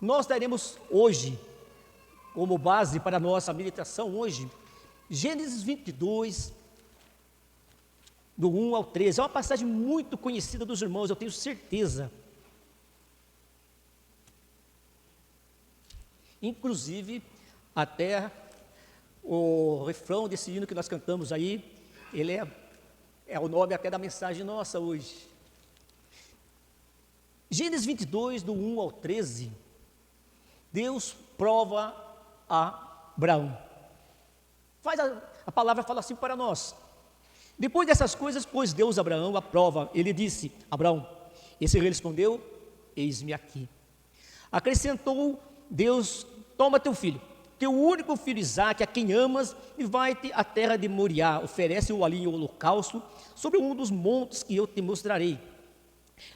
Nós daremos hoje, como base para a nossa meditação hoje, Gênesis 22, do 1 ao 13. É uma passagem muito conhecida dos irmãos, eu tenho certeza. Inclusive, até o refrão desse hino que nós cantamos aí, ele é o nome até da mensagem nossa hoje. Gênesis 22, do 1 ao 13, Deus prova a Abraão. A palavra fala assim para nós. Depois dessas coisas, pôs Deus a Abraão à prova. Ele disse: Abraão. Esse respondeu: eis-me aqui. Acrescentou Deus: toma teu filho, teu único filho Isaque, a quem amas, e vai-te à terra de Moriá. Oferece-o ali em holocausto sobre um dos montes que eu te mostrarei.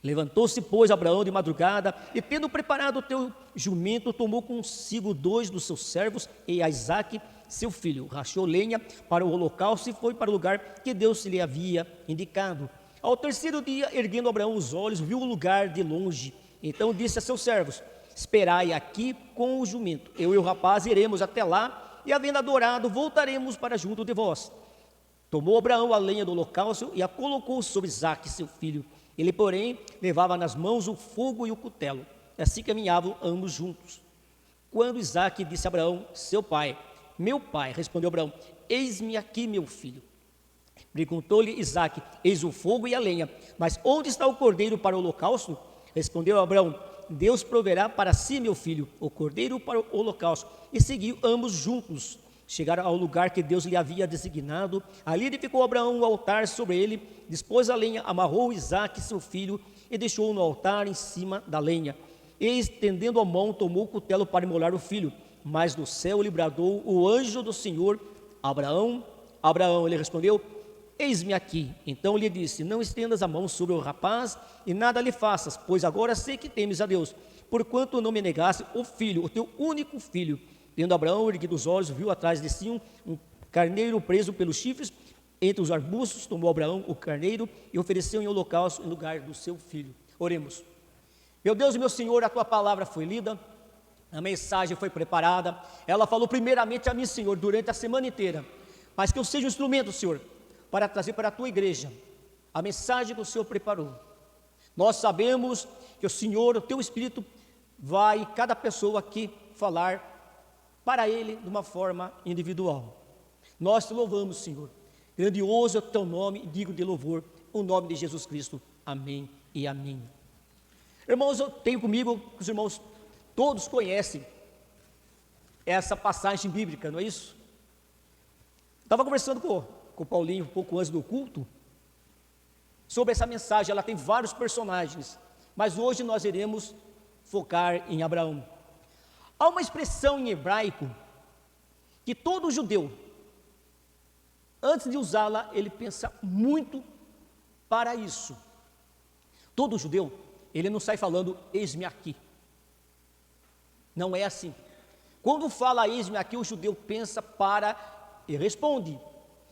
Levantou-se, pois, Abraão de madrugada, e tendo preparado o teu jumento, tomou consigo 2 dos seus servos e a Isaque, seu filho. Rachou lenha para o holocausto e foi para o lugar que Deus lhe havia indicado. Ao terceiro dia, erguendo Abraão os olhos, viu o lugar de longe. Então disse a seus servos: esperai aqui com o jumento. Eu e o rapaz iremos até lá, e havendo adorado, voltaremos para junto de vós. Tomou Abraão a lenha do holocausto e a colocou sobre Isaque, seu filho. Ele, porém, levava nas mãos o fogo e o cutelo. Assim caminhavam ambos juntos. Quando Isaque disse a Abraão: seu pai, meu pai, respondeu Abraão: eis-me aqui, meu filho. Perguntou-lhe Isaque: eis o fogo e a lenha, mas onde está o cordeiro para o holocausto? Respondeu Abraão: Deus proverá para si, meu filho, o cordeiro para o holocausto. E seguiu ambos juntos. Chegaram ao lugar que Deus lhe havia designado. Ali edificou Abraão um altar sobre ele, dispôs a lenha, amarrou Isaque, seu filho, e deixou-o no altar em cima da lenha. E, estendendo a mão, tomou o cutelo para imolar o filho. Mas do céu lhe bradou o anjo do Senhor: Abraão, Abraão. Ele respondeu: eis-me aqui. Então lhe disse: não estendas a mão sobre o rapaz e nada lhe faças, pois agora sei que temes a Deus, porquanto não me negaste o filho, o teu único filho. Tendo Abraão erguido os olhos, viu atrás de si um carneiro preso pelos chifres entre os arbustos. Tomou Abraão o carneiro e ofereceu em holocausto em lugar do seu filho. Oremos. Meu Deus e meu Senhor, a tua palavra foi lida, a mensagem foi preparada, ela falou primeiramente a mim, Senhor, durante a semana inteira, mas que eu seja um instrumento, Senhor, para trazer para a tua igreja a mensagem que o Senhor preparou. Nós sabemos que o Senhor, o teu Espírito, vai cada pessoa aqui falar para ele de uma forma individual. Nós te louvamos, Senhor. Grandioso é o teu nome e digno de louvor, o nome de Jesus Cristo. Amém e amém. Irmãos, eu tenho comigo, os irmãos todos conhecem essa passagem bíblica, não é isso? Estava conversando com o Paulinho um pouco antes do culto sobre essa mensagem. Ela tem vários personagens, mas hoje nós iremos focar em Abraão. Há uma expressão em hebraico que todo judeu, antes de usá-la, ele pensa muito para isso. Todo judeu, ele não sai falando eis-me aqui. Não é assim. Quando fala eis-me aqui, o judeu pensa para e responde.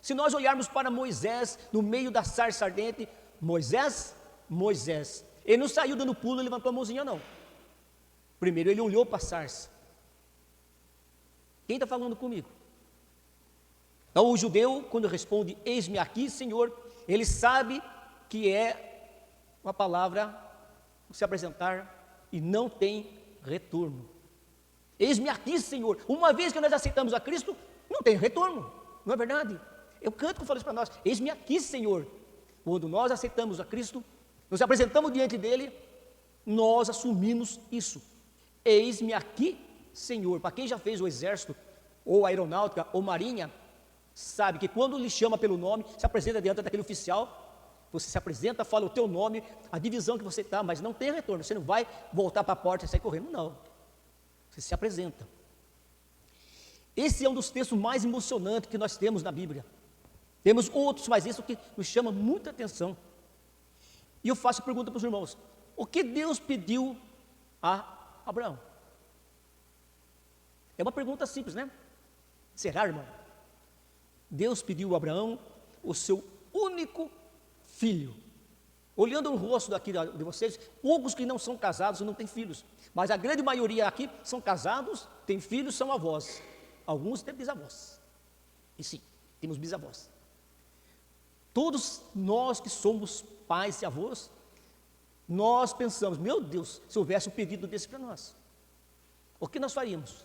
Se nós olharmos para Moisés no meio da sarça ardente, Moisés, Moisés, ele não saiu dando pulo e levantou a mãozinha, não. Primeiro ele olhou para a sarça. Quem está falando comigo? Então o judeu, quando responde eis-me aqui, Senhor, ele sabe que é uma palavra se apresentar e não tem retorno. Eis-me aqui, Senhor. Uma vez que nós aceitamos a Cristo, não tem retorno, não é verdade? Eu canto que falo isso para nós: eis-me aqui, Senhor. Quando nós aceitamos a Cristo, nos apresentamos diante dele, nós assumimos isso. Eis-me aqui, Senhor. Para quem já fez o exército, ou aeronáutica, ou marinha, sabe que quando lhe chama pelo nome, se apresenta diante daquele oficial, você se apresenta, fala o teu nome, a divisão que você está, mas não tem retorno. Você não vai voltar para a porta e sair correndo, não. Você se apresenta. Esse é um dos textos mais emocionantes que nós temos na Bíblia. Temos outros, mas esse é o que nos chama muita atenção. E eu faço a pergunta para os irmãos: o que Deus pediu a Abraão? É uma pergunta simples, né? Será, irmão? Deus pediu a Abraão o seu único filho. Olhando o rosto daqui de vocês, poucos que não são casados não têm filhos, mas a grande maioria aqui são casados, têm filhos, são avós. Alguns têm bisavós. E sim, temos bisavós. Todos nós que somos pais e avós, nós pensamos, meu Deus, se houvesse um pedido desse para nós, o que nós faríamos?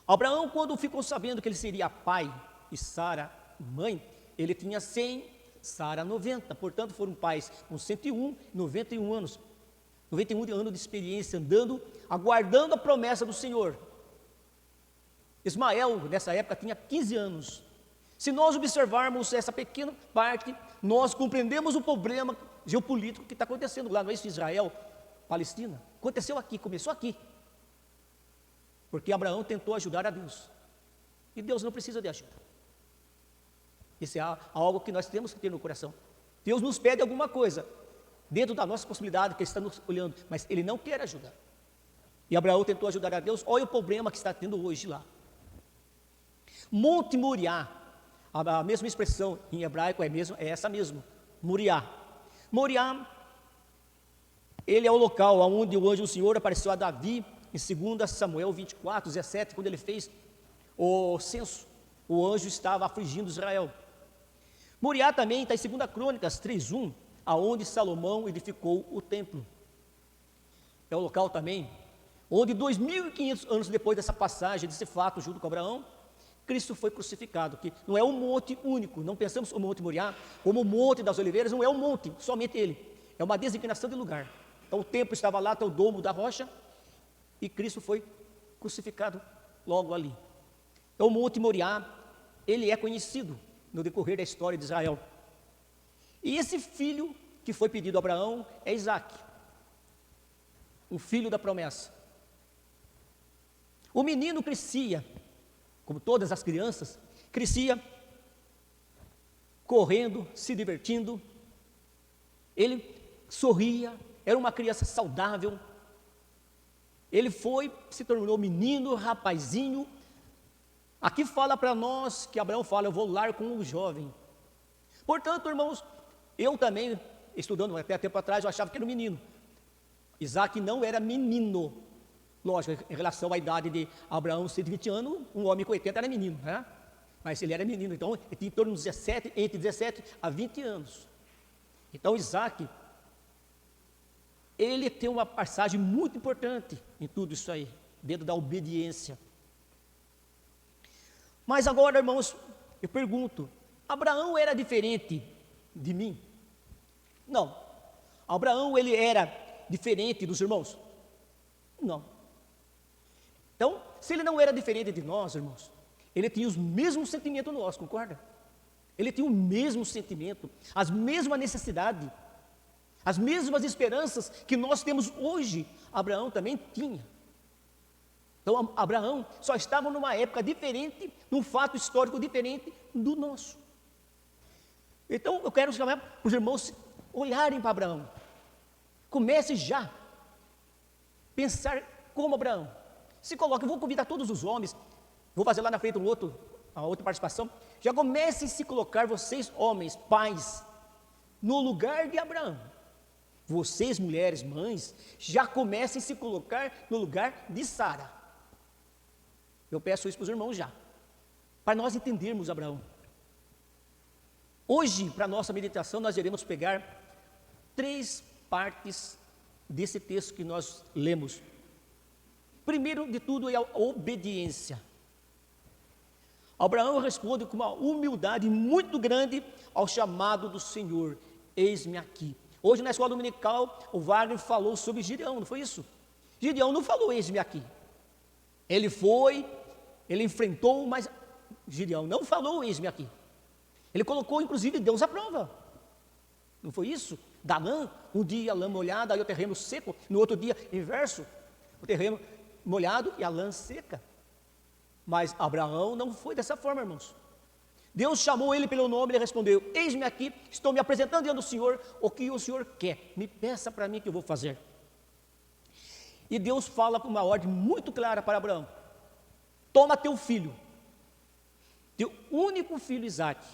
Abraão, quando ficou sabendo que ele seria pai e Sara mãe, ele tinha 100, Sara 90, portanto foram pais com 101, 91 anos, 91 anos de experiência andando, aguardando a promessa do Senhor. Ismael, nessa época, tinha 15 anos. Se nós observarmos essa pequena parte, nós compreendemos o problema geopolítico que está acontecendo lá, não é isso? Israel, Palestina, aconteceu aqui, começou aqui, porque Abraão tentou ajudar a Deus, e Deus não precisa de ajuda. Isso é algo que nós temos que ter no coração. Deus nos pede alguma coisa, dentro da nossa possibilidade, que Ele está nos olhando, mas Ele não quer ajudar. E Abraão tentou ajudar a Deus, olha o problema que está tendo hoje lá. Monte Moriá, a mesma expressão em hebraico é essa mesmo, Moriá. Moriá, ele é o local onde o anjo do Senhor apareceu a Davi, em 2 Samuel 24, 17, quando ele fez o censo, o anjo estava afligindo Israel. Moriá também está em 2 Crônicas 3:1, aonde Salomão edificou o templo. É o local também onde 2.500 anos depois dessa passagem, desse fato junto com Abraão, Cristo foi crucificado, que não é um monte único, não pensamos o Monte Moriá como o Monte das Oliveiras, não é um monte, somente ele, é uma designação de lugar. Então o templo estava lá, até o domo da rocha, e Cristo foi crucificado logo ali. Então o Monte Moriá, ele é conhecido no decorrer da história de Israel. E esse filho que foi pedido a Abraão é Isaque, um filho da promessa. O menino crescia, como todas as crianças, crescia correndo, se divertindo, ele sorria, era uma criança saudável, ele se tornou menino, rapazinho. Aqui fala para nós que Abraão fala, eu vou lá com o jovem. Portanto, irmãos, eu também, estudando até tempo atrás, eu achava que era um menino. Isaac não era menino. Lógico, em relação à idade de Abraão, 120 anos, um homem com 80 era menino, né? Mas ele era menino, então ele tinha em torno de entre 17 a 20 anos. Então Isaac, ele tem uma passagem muito importante em tudo isso aí, dentro da obediência. Mas agora, irmãos, eu pergunto, Abraão era diferente de mim? Não. Abraão, ele era diferente dos irmãos? Não. Então, se ele não era diferente de nós, irmãos, ele tinha os mesmos sentimentos nós, concorda? Ele tinha o mesmo sentimento, as mesmas necessidades, as mesmas esperanças que nós temos hoje, Abraão também tinha. Então, Abraão só estava numa época diferente, num fato histórico diferente do nosso. Então, eu quero chamar para os irmãos olharem para Abraão. Comece já a pensar como Abraão. Se coloque, eu vou convidar todos os homens, vou fazer lá na frente a outra participação. Já comecem a se colocar, vocês homens, pais, no lugar de Abraão. Vocês, mulheres, mães, já comecem a se colocar no lugar de Sara. Eu peço isso para os irmãos já, para nós entendermos Abraão. Hoje, para a nossa meditação, nós iremos pegar 3 partes desse texto que nós lemos. Primeiro de tudo é a obediência. Abraão responde com uma humildade muito grande ao chamado do Senhor, eis-me aqui. Hoje na escola dominical, o Wagner falou sobre Gideão, não foi isso? Gideão não falou eis-me aqui. Ele foi, ele enfrentou, mas Gideão não falou eis-me aqui. Ele colocou inclusive Deus à prova. Não foi isso? Da lã, um dia a lã molhada, aí o terreno seco, no outro dia inverso, o terreno molhado e a lã seca. Mas Abraão não foi dessa forma, irmãos. Deus chamou ele pelo nome e ele respondeu, eis-me aqui, estou me apresentando diante do Senhor, o que o Senhor quer, me peça para mim que eu vou fazer. E Deus fala com uma ordem muito clara para Abraão, toma teu filho, teu único filho Isaque,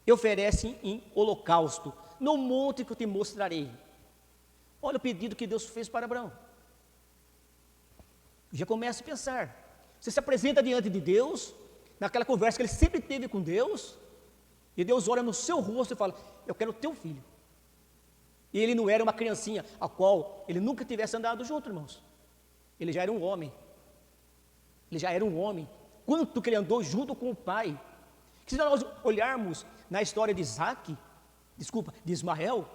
e oferece em holocausto no monte que eu te mostrarei. Olha o pedido que Deus fez para Abraão. Já começa a pensar. Você se apresenta diante de Deus, naquela conversa que ele sempre teve com Deus, e Deus olha no seu rosto e fala: eu quero o teu filho. E ele não era uma criancinha, a qual ele nunca tivesse andado junto, irmãos. Ele já era um homem. Ele já era um homem. Quanto que ele andou junto com o pai. Que se nós olharmos na história de de Ismael,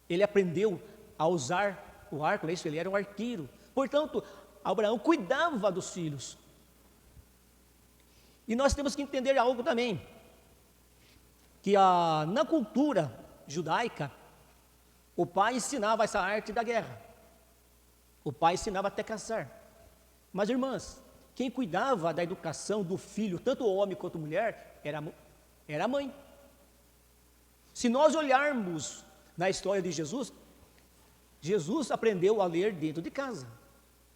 ele aprendeu a usar o arco, não é isso? Ele era um arqueiro. Portanto, Abraão cuidava dos filhos. E nós temos que entender algo também, que na cultura judaica, o pai ensinava essa arte da guerra. O pai ensinava até caçar. Mas, irmãs, quem cuidava da educação do filho, tanto o homem quanto a mulher, era a mãe. Se nós olharmos na história de Jesus, Jesus aprendeu a ler dentro de casa.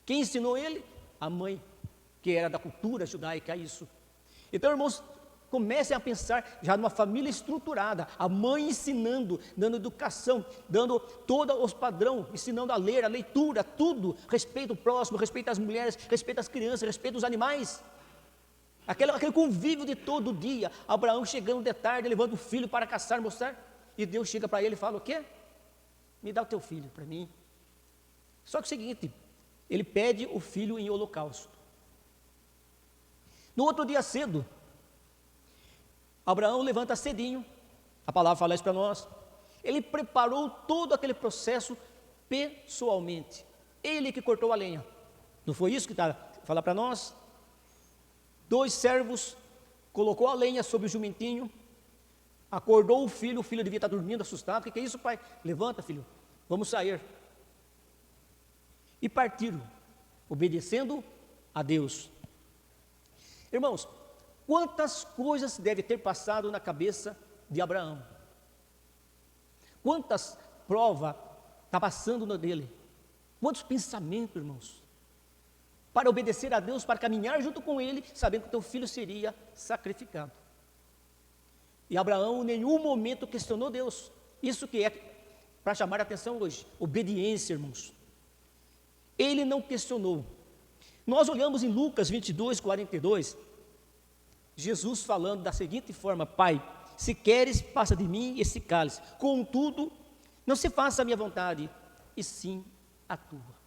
Quem ensinou ele? A mãe, que era da cultura judaica, isso. Então, irmãos, comecem a pensar já numa família estruturada, a mãe ensinando, dando educação, dando todo os padrão, ensinando a ler, a leitura, tudo, respeito ao próximo, respeito às mulheres, respeito às crianças, respeito aos animais. Aquele convívio de todo dia, Abraão chegando de tarde, levando o filho para caçar, mostrar, e Deus chega para ele e fala: o quê? Me dá o teu filho para mim. Só que é o seguinte, ele pede o filho em holocausto. No outro dia cedo, Abraão levanta cedinho, a palavra fala isso para nós. Ele preparou todo aquele processo pessoalmente. Ele que cortou a lenha. Não foi isso que está fala para nós? 2 servos, colocou a lenha sobre o jumentinho, acordou o filho devia estar dormindo, assustado. O que é isso, pai? Levanta, filho, vamos sair. E partiram, obedecendo a Deus. Irmãos, quantas coisas deve ter passado na cabeça de Abraão? Quantas provas está passando dele? Quantos pensamentos, irmãos? Para obedecer a Deus, para caminhar junto com ele, sabendo que teu filho seria sacrificado. E Abraão em nenhum momento questionou Deus. Isso que é para chamar a atenção hoje, obediência, irmãos. Ele não questionou. Nós olhamos em Lucas 22, 42, Jesus falando da seguinte forma: Pai, se queres, passa de mim esse cálice, contudo, não se faça a minha vontade, e sim a tua.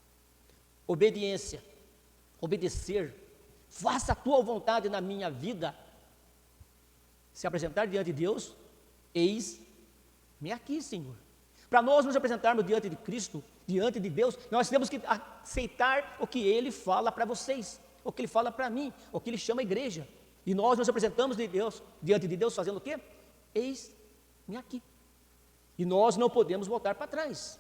Obediência, obedecer, faça a tua vontade na minha vida. Se apresentar diante de Deus, eis-me aqui, Senhor. Para nós nos apresentarmos diante de Cristo, diante de Deus, nós temos que aceitar o que Ele fala para vocês, o que Ele fala para mim, o que Ele chama a igreja. E nós nos apresentamos diante de Deus fazendo o quê? Eis-me aqui. E nós não podemos voltar para trás.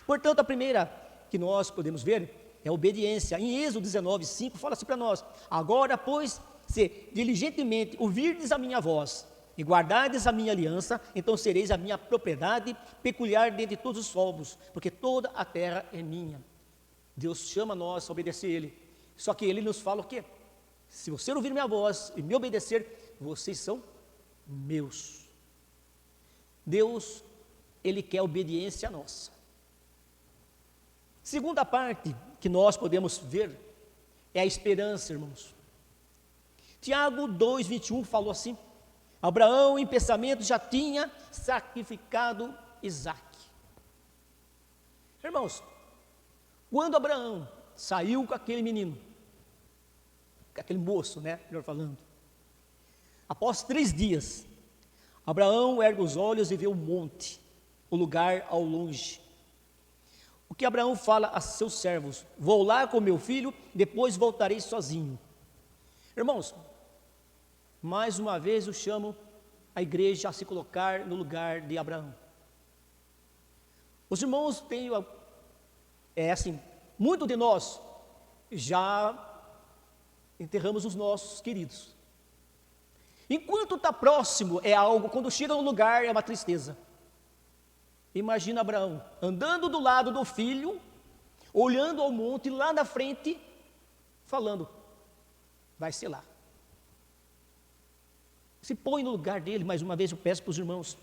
Portanto, a primeira que nós podemos ver é a obediência. Em Êxodo 19, 5, fala assim para nós: agora, pois, se diligentemente ouvirdes a minha voz e guardardes a minha aliança, então sereis a minha propriedade peculiar dentre todos os povos, porque toda a terra é minha. Deus chama nós a obedecer Ele. Só que Ele nos fala o quê? Se você ouvir minha voz e me obedecer, vocês são meus. Deus, Ele quer obediência nossa. Segunda parte que nós podemos ver é a esperança, irmãos. Tiago 2,21 falou assim: Abraão em pensamento já tinha sacrificado Isaque. Irmãos, quando Abraão saiu com aquele menino, com aquele moço, melhor falando, após 3 dias, Abraão ergue os olhos e vê o monte, o lugar ao longe. O que Abraão fala a seus servos: vou lá com meu filho, depois voltarei sozinho. Irmãos, mais uma vez eu chamo a igreja a se colocar no lugar de Abraão. Os irmãos têm, assim, muito de nós já enterramos os nossos queridos. Enquanto está próximo é algo, quando chega no lugar é uma tristeza. Imagina Abraão andando do lado do filho, olhando ao monte lá na frente, falando: vai ser lá. Se põe no lugar dele. Mais uma vez eu peço para os irmãos,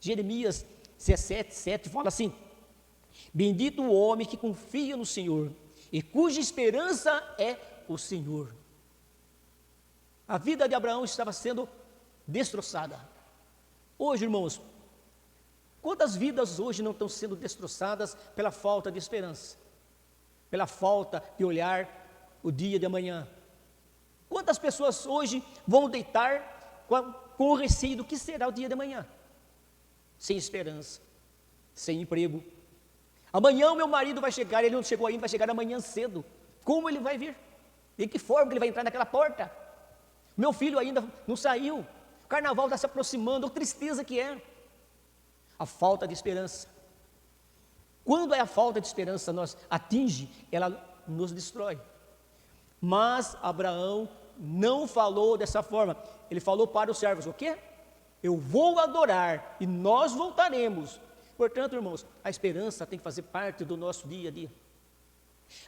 Jeremias 17, 7 fala assim: bendito o homem que confia no Senhor e cuja esperança é o Senhor. A vida de Abraão estava sendo destroçada. Hoje, irmãos, quantas vidas hoje não estão sendo destroçadas pela falta de esperança, pela falta de olhar o dia de amanhã? Quantas pessoas hoje vão deitar com o receio do que será o dia de amanhã? Sem esperança, sem emprego. Amanhã o meu marido vai chegar, ele não chegou ainda, vai chegar amanhã cedo. Como ele vai vir? De que forma que ele vai entrar naquela porta? Meu filho ainda não saiu, o carnaval está se aproximando, a tristeza que é. A falta de esperança. Quando é a falta de esperança nos atinge, ela nos destrói. Mas Abraão não falou dessa forma, ele falou para os servos, o quê? Eu vou adorar e nós voltaremos. Portanto, irmãos, a esperança tem que fazer parte do nosso dia a dia.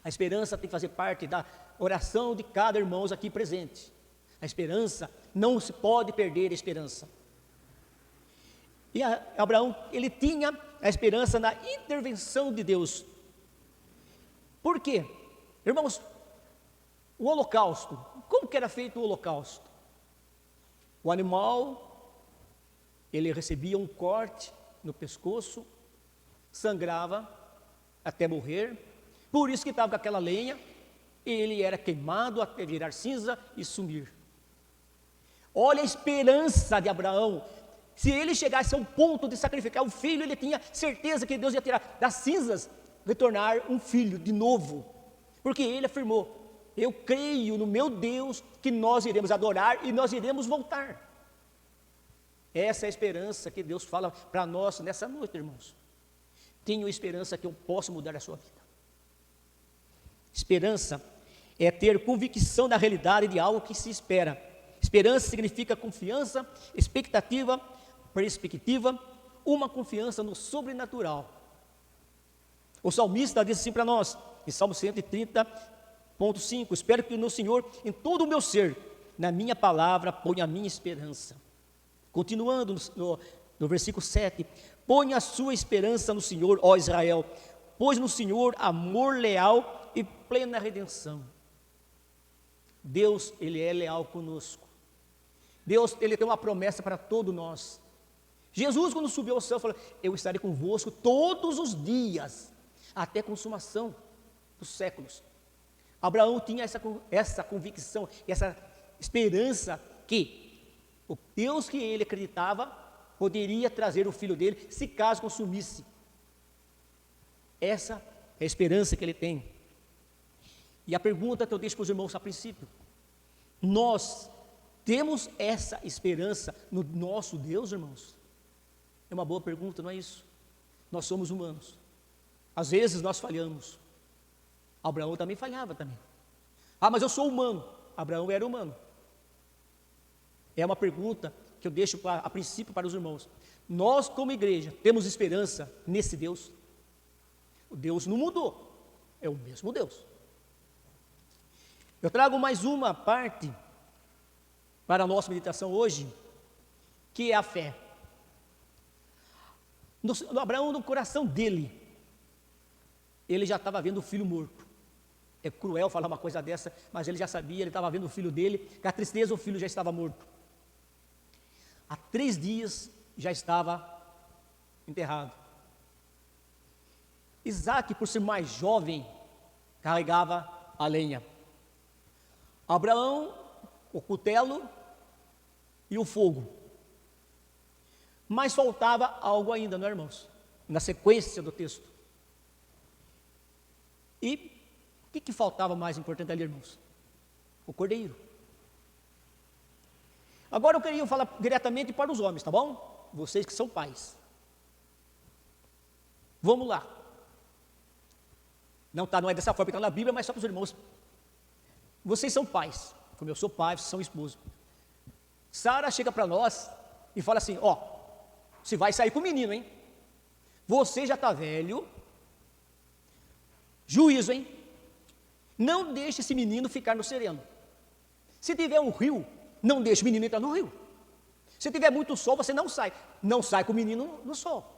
A esperança tem que fazer parte da oração de cada irmão aqui presente. A esperança, não se pode perder a esperança. E Abraão, ele tinha a esperança na intervenção de Deus. Por quê? Irmãos, o holocausto, como que era feito o holocausto? O animal, ele recebia um corte no pescoço, sangrava até morrer, por isso que estava com aquela lenha, ele era queimado até virar cinza e sumir. Olha a esperança de Abraão. Se ele chegasse ao ponto de sacrificar o filho, ele tinha certeza que Deus ia tirar das cinzas, retornar um filho de novo, porque ele afirmou, eu creio no meu Deus, que nós iremos adorar e nós iremos voltar. Essa é a esperança que Deus fala para nós nessa noite, irmãos. Tenho esperança que eu posso mudar a sua vida. Esperança é ter convicção da realidade de algo que se espera. Esperança significa confiança, expectativa, perspectiva, uma confiança no sobrenatural. O salmista diz assim para nós, em Salmo 130,5, espero que no Senhor, em todo o meu ser, na minha palavra, ponha a minha esperança. Continuando no versículo 7, ponha a sua esperança no Senhor, ó Israel, pois no Senhor amor leal e plena redenção. Deus, Ele é leal conosco. Deus, Ele tem uma promessa para todos nós. Jesus, quando subiu ao céu, falou, eu estarei convosco todos os dias, até a consumação dos séculos. Abraão tinha essa convicção, essa esperança que o Deus que ele acreditava poderia trazer o filho dele, se caso consumisse. Essa é a esperança que ele tem. E a pergunta que eu deixo para os irmãos a princípio, nós temos essa esperança no nosso Deus, irmãos? É uma boa pergunta, não é isso? Nós somos humanos, às vezes nós falhamos. Abraão também falhava também. Mas eu sou humano. Abraão era humano. É uma pergunta que eu deixo a princípio para os irmãos. Nós, como igreja, temos esperança nesse Deus? O Deus não mudou, é o mesmo Deus. Eu trago mais uma parte para a nossa meditação hoje, que é a fé. No Abraão, no coração dele, ele já estava vendo o filho morto. É cruel falar uma coisa dessa, mas ele já sabia, ele estava vendo o filho dele, com a tristeza o filho já estava morto. Há 3 dias já estava enterrado. Isaac, por ser mais jovem, carregava a lenha. Abraão, o cutelo e o fogo. Mas faltava algo ainda, não é, irmãos? Na sequência do texto. E o que faltava mais importante ali, irmãos? O cordeiro. Agora eu queria falar diretamente para os homens, tá bom? Vocês que são pais. Vamos lá. Não é dessa forma que está na Bíblia, mas só para os irmãos. Vocês são pais, como eu sou pai, vocês são esposos. Sara chega para nós e fala assim, você vai sair com o menino, hein? Você já está velho. Juízo, hein? Não deixe esse menino ficar no sereno. Se tiver um rio, não deixe o menino entrar no rio. Se tiver muito sol, você não sai. Não sai com o menino no sol.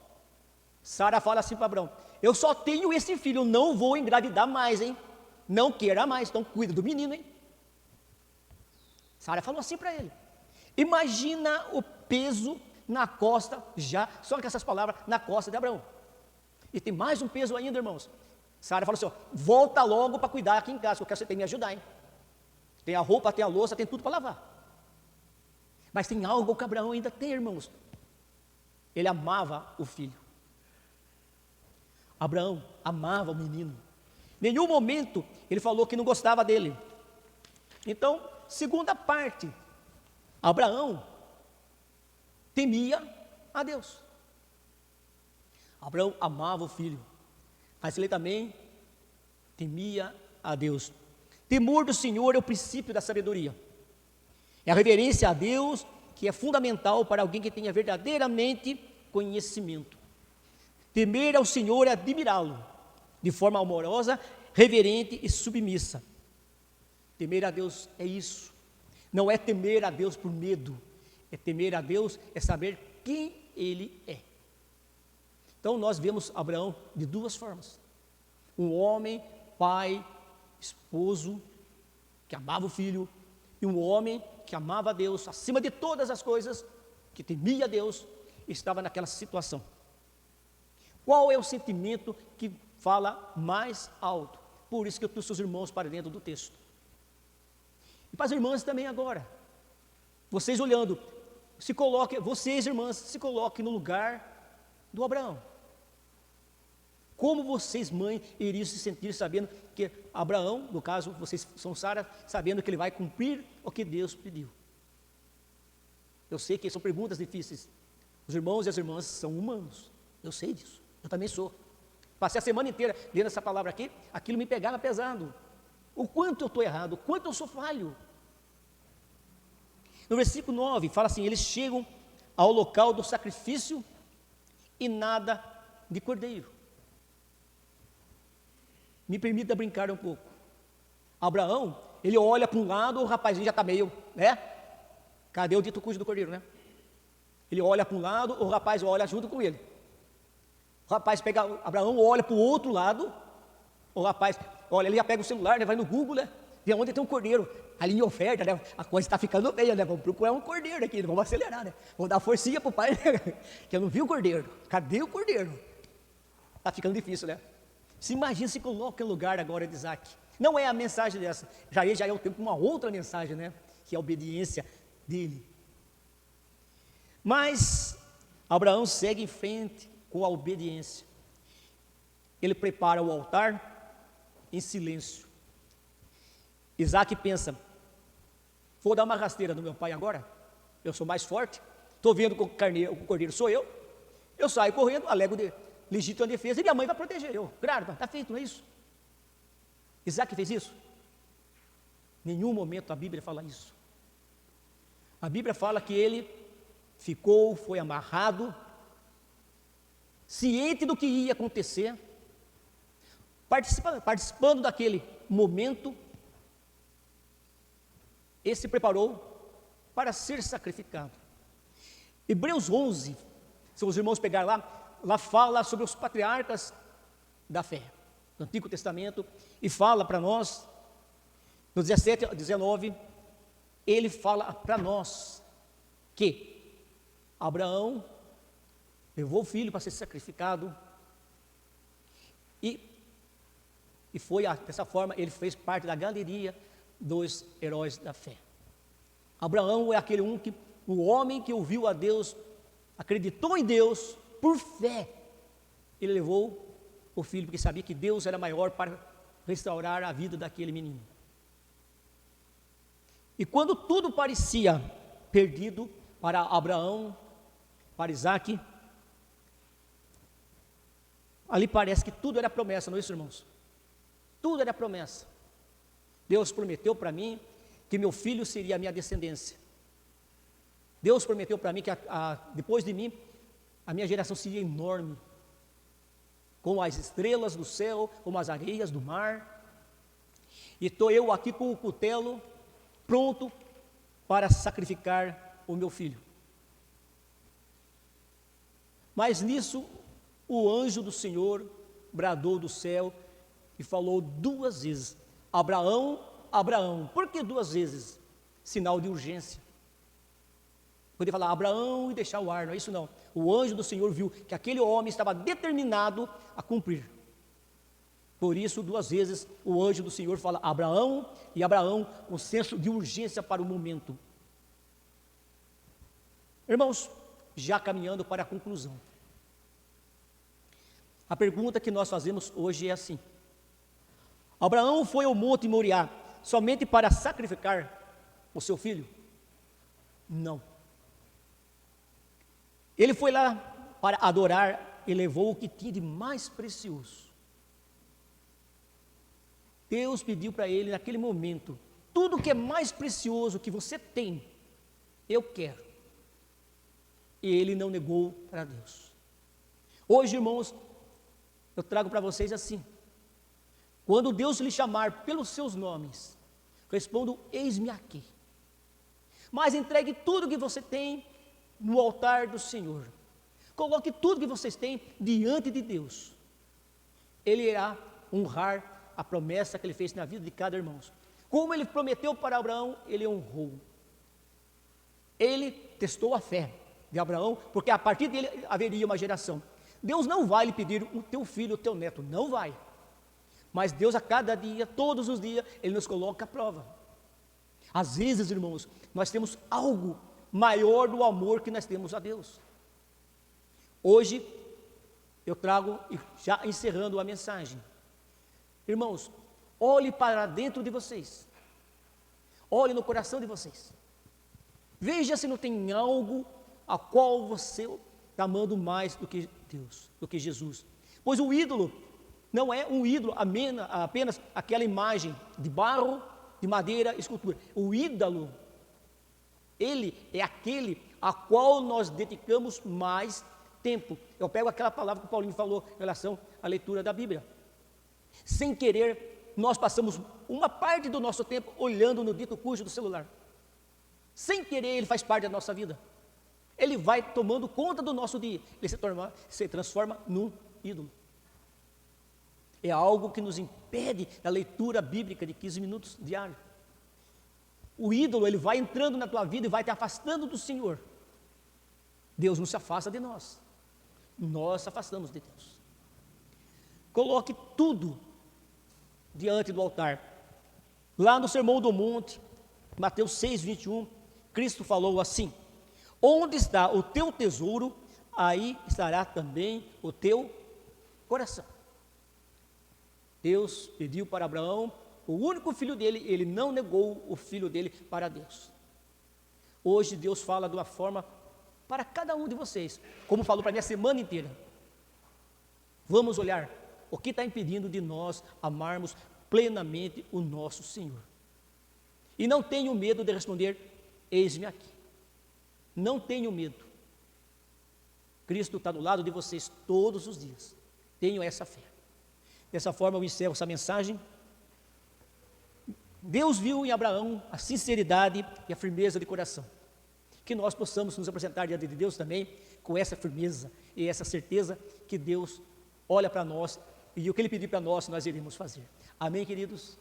Sara fala assim para Abraão: eu só tenho esse filho, não vou engravidar mais, hein? Não queira mais, então cuida do menino, hein? Sara falou assim para ele. Imagina o peso na costa, já, só com essas palavras, na costa de Abraão. E tem mais um peso ainda, irmãos. Sara falou assim: ó, volta logo para cuidar aqui em casa, que eu quero você ter me ajudar, hein? Tem a roupa, tem a louça, tem tudo para lavar. Mas tem algo que Abraão ainda tem, irmãos. Ele amava o filho. Abraão amava o menino. Em nenhum momento ele falou que não gostava dele. Então, segunda parte, Abraão temia a Deus. Abraão amava o filho, mas ele também temia a Deus. Temor do Senhor é o princípio da sabedoria. É a reverência a Deus que é fundamental para alguém que tenha verdadeiramente conhecimento. Temer ao Senhor é admirá-lo, de forma amorosa, reverente e submissa. Temer a Deus é isso. Não é temer a Deus por medo. É temer a Deus, é saber quem Ele é. Então nós vemos Abraão de duas formas. Um homem, pai, esposo, que amava o filho, e um homem que amava a Deus acima de todas as coisas, que temia a Deus, estava naquela situação. Qual é o sentimento que fala mais alto? Por isso que eu trouxe os irmãos para dentro do texto. E para as irmãs também agora. Vocês olhando, vocês irmãs, se coloquem no lugar do Abraão. Como vocês, mãe, iriam se sentir sabendo que Abraão, no caso, vocês são Sara, sabendo que ele vai cumprir o que Deus pediu? Eu sei que são perguntas difíceis. Os irmãos e as irmãs são humanos. Eu sei disso. Eu também sou. Passei a semana inteira lendo essa palavra aqui, aquilo me pegava pesado. O quanto eu estou errado, o quanto eu sou falho. No versículo 9, fala assim: eles chegam ao local do sacrifício e nada de cordeiro. Me permita brincar um pouco. Abraão, ele olha para um lado, o rapazinho já está meio, né? Cadê o dito cujo do cordeiro, né? Ele olha para um lado, o rapaz olha junto com ele. O rapaz pega, Abraão olha para o outro lado, o rapaz, olha, ele já pega o celular, né, vai no Google, né? Vê onde tem um cordeiro, ali em oferta, né? A coisa está ficando feia, né? Vamos procurar um cordeiro aqui, vamos acelerar, né? Vamos dar forcinha para o pai, né? Que eu não vi o cordeiro. Cadê o cordeiro? Está ficando difícil, né? Se imagina, se coloca no lugar agora de Isaac. Não é a mensagem dessa, já é o tempo de uma outra mensagem, né? Que é a obediência dele. Mas Abraão segue em frente com a obediência. Ele prepara o altar em silêncio. Isaac pensa: vou dar uma rasteira no meu pai agora, eu sou mais forte, estou vendo que o cordeiro sou eu saio correndo, alego de legítima defesa, e minha mãe vai proteger eu. Claro, está feito, não é isso? Isaac fez isso? Em nenhum momento a Bíblia fala isso. A Bíblia fala que ele foi amarrado, ciente do que ia acontecer, participando daquele momento, ele se preparou para ser sacrificado. Hebreus 11, se os irmãos pegarem lá fala sobre os patriarcas da fé, do Antigo Testamento, e fala para nós, no 17 a 19, ele fala para nós que Abraão levou o filho para ser sacrificado, e foi dessa forma, ele fez parte da galeria dos heróis da fé. Abraão é aquele o homem que ouviu a Deus, acreditou em Deus, por fé, ele levou o filho, porque sabia que Deus era maior para restaurar a vida daquele menino. E quando tudo parecia perdido para Abraão, para Isaac, ali parece que tudo era promessa, não é isso, irmãos? Tudo era promessa. Deus prometeu para mim que meu filho seria a minha descendência. Deus prometeu para mim que depois de mim, a minha geração seria enorme, como as estrelas do céu, como as areias do mar. E estou eu aqui com o cutelo, pronto para sacrificar o meu filho. Mas nisso, o anjo do Senhor bradou do céu e falou 2 vezes: Abraão, Abraão. Por que 2 vezes? Sinal de urgência. Poder falar Abraão e deixar o ar, não é isso não. O anjo do Senhor viu que aquele homem estava determinado a cumprir. Por isso, 2 vezes, o anjo do Senhor fala Abraão, e Abraão com senso de urgência para o momento. Irmãos, já caminhando para a conclusão. A pergunta que nós fazemos hoje é assim: Abraão foi ao monte Moriá somente para sacrificar o seu filho? Não. Ele foi lá para adorar e levou o que tinha de mais precioso. Deus pediu para ele naquele momento: tudo que é mais precioso que você tem, eu quero. E ele não negou para Deus. Hoje, irmãos, eu trago para vocês assim: quando Deus lhe chamar pelos seus nomes, respondam: eis-me aqui. Mas entregue tudo que você tem no altar do Senhor. Coloque tudo que vocês têm diante de Deus. Ele irá honrar a promessa que ele fez na vida de cada irmão. Como ele prometeu para Abraão, ele honrou. Ele testou a fé de Abraão, porque a partir dele haveria uma geração. Deus não vai lhe pedir o teu filho, o teu neto, não vai. Mas Deus a cada dia, todos os dias, Ele nos coloca à prova. Às vezes, irmãos, nós temos algo maior do amor que nós temos a Deus. Hoje, eu trago, já encerrando a mensagem. Irmãos, olhe para dentro de vocês. Olhe no coração de vocês. Veja se não tem algo a qual você está amando mais do que Deus, do que Jesus. Pois o ídolo não é um ídolo apenas aquela imagem de barro, de madeira, escultura. O ídolo, ele é aquele a qual nós dedicamos mais tempo. Eu pego aquela palavra que o Paulinho falou em relação à leitura da Bíblia. Sem querer, nós passamos uma parte do nosso tempo olhando no dito cujo do celular. Sem querer, ele faz parte da nossa vida. Ele vai tomando conta do nosso dia. Ele se transforma num ídolo. É algo que nos impede da leitura bíblica de 15 minutos diário. O ídolo, ele vai entrando na tua vida e vai te afastando do Senhor. Deus não se afasta de nós. Nós se afastamos de Deus. Coloque tudo diante do altar. Lá no Sermão do Monte, Mateus 6, 21, Cristo falou assim: onde está o teu tesouro, aí estará também o teu coração. Deus pediu para Abraão o único filho dele, ele não negou o filho dele para Deus. Hoje Deus fala de uma forma para cada um de vocês, como falou para mim a semana inteira. Vamos olhar o que está impedindo de nós amarmos plenamente o nosso Senhor. E não tenho medo de responder: eis-me aqui. Não tenho medo. Cristo está do lado de vocês todos os dias. Tenho essa fé. Dessa forma eu encerro essa mensagem. Deus viu em Abraão a sinceridade e a firmeza de coração. Que nós possamos nos apresentar diante de Deus também com essa firmeza e essa certeza que Deus olha para nós e o que Ele pedir para nós iremos fazer. Amém, queridos?